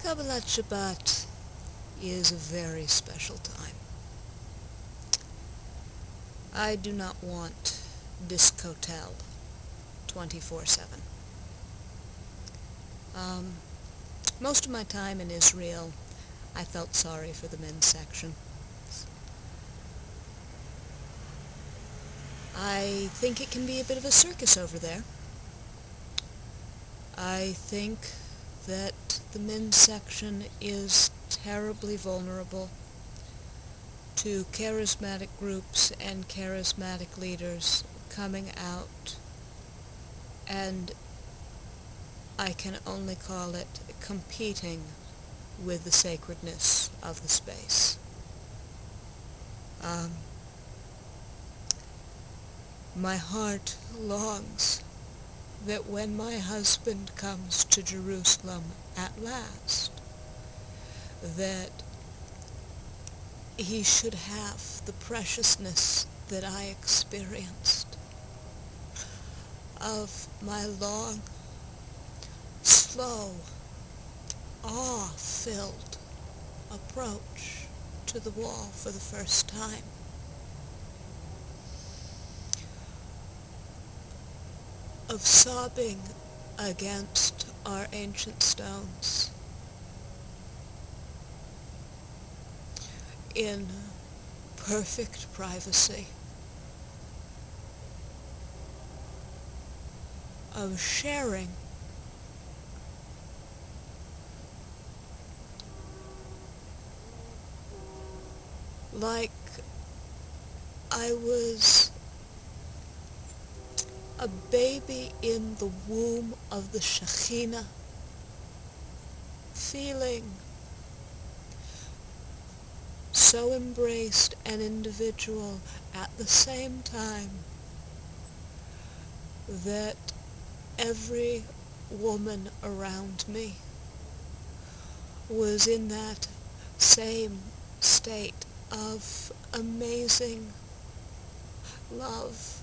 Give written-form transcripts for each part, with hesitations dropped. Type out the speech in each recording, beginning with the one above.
Kabbalat Shabbat is a very special time. I do not want discotel 24/7. Most of my time in Israel, I felt sorry for the men's section. I think it can be a bit of a circus over there. I think that the men's section is terribly vulnerable to charismatic groups and charismatic leaders coming out, and I can only call it competing with the sacredness of the space. My heart longs that when my husband comes to Jerusalem at last, that he should have the preciousness that I experienced of my long, slow, awe-filled approach to the wall for the first time. Of sobbing against our ancient stones in perfect privacy, of sharing like I was a baby in the womb of the Shekhinah, feeling so embraced and individual at the same time that every woman around me was in that same state of amazing love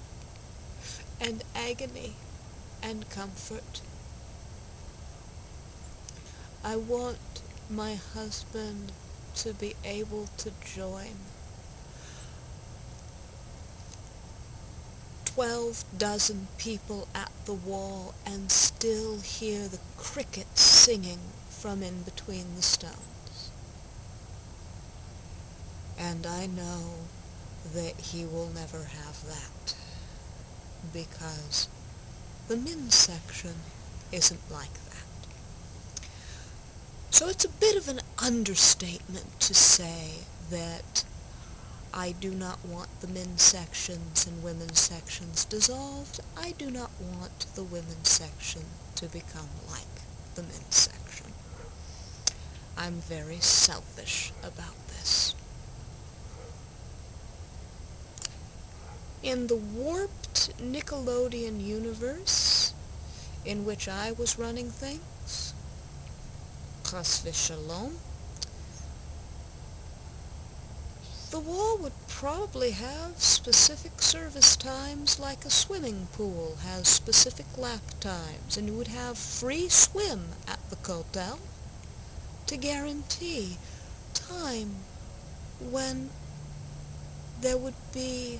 and agony and comfort. I want my husband to be able to join 12 dozen people at the wall and still hear the crickets singing from in between the stones. And I know that he will never have that, because the men's section isn't like that. So it's a bit of an understatement to say that I do not want the men's sections and women's sections dissolved. I do not want the women's section to become like the men's section. I'm very selfish about this. In the warped Nickelodeon universe in which I was running things, chas v'shalom, the wall would probably have specific service times like a swimming pool has specific lap times, and you would have free swim at the kotel to guarantee time when there would be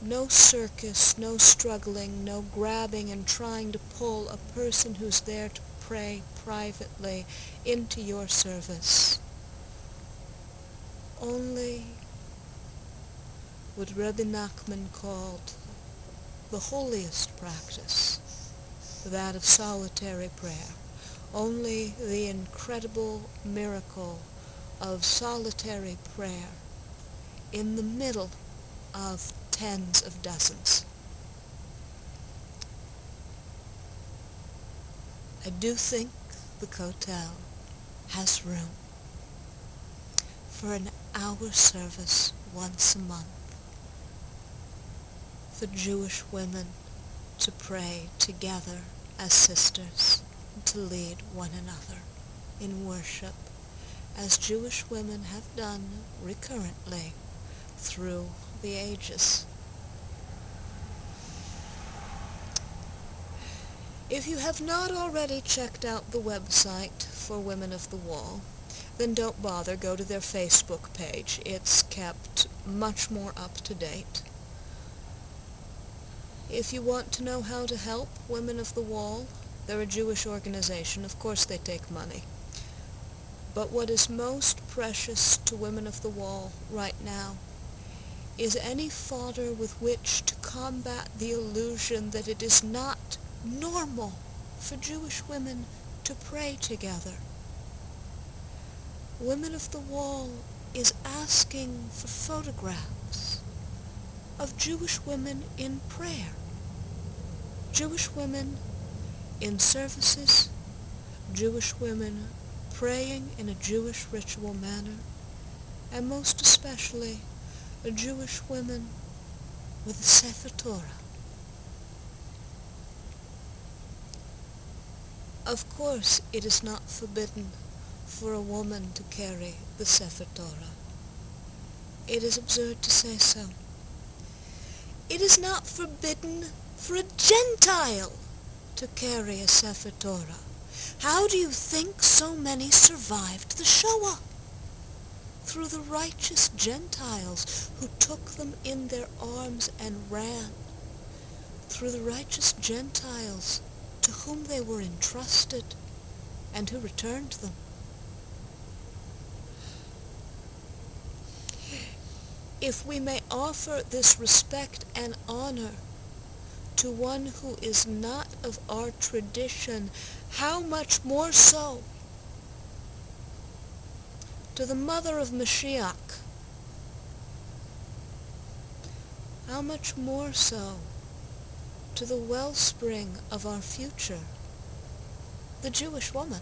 no circus, no struggling, no grabbing and trying to pull a person who's there to pray privately into your service. Only what Rebbe Nachman called the holiest practice, that of solitary prayer. Only the incredible miracle of solitary prayer in the middle of tens of dozens. I do think the kotel has room for an hour service once a month for Jewish women to pray together as sisters, to lead one another in worship, as Jewish women have done recurrently through the ages. If you have not already checked out the website for Women of the Wall, then don't bother. Go to their Facebook page. It's kept much more up to date. If you want to know how to help Women of the Wall, they're a Jewish organization. Of course they take money. But what is most precious to Women of the Wall right now is any fodder with which to combat the illusion that it is not normal for Jewish women to pray together. Women of the Wall is asking for photographs of Jewish women in prayer, Jewish women in services, Jewish women praying in a Jewish ritual manner, and most especially a Jewish woman with a Sefer Torah. Of course, it is not forbidden for a woman to carry the Sefer Torah. It is absurd to say so. It is not forbidden for a Gentile to carry a Sefer Torah. How do you think so many survived the Shoah? Through the righteous Gentiles who took them in their arms and ran. Through the righteous Gentiles to whom they were entrusted and who returned them. If we may offer this respect and honor to one who is not of our tradition, how much more so to the mother of Mashiach? How much more so to the wellspring of our future, the Jewish woman?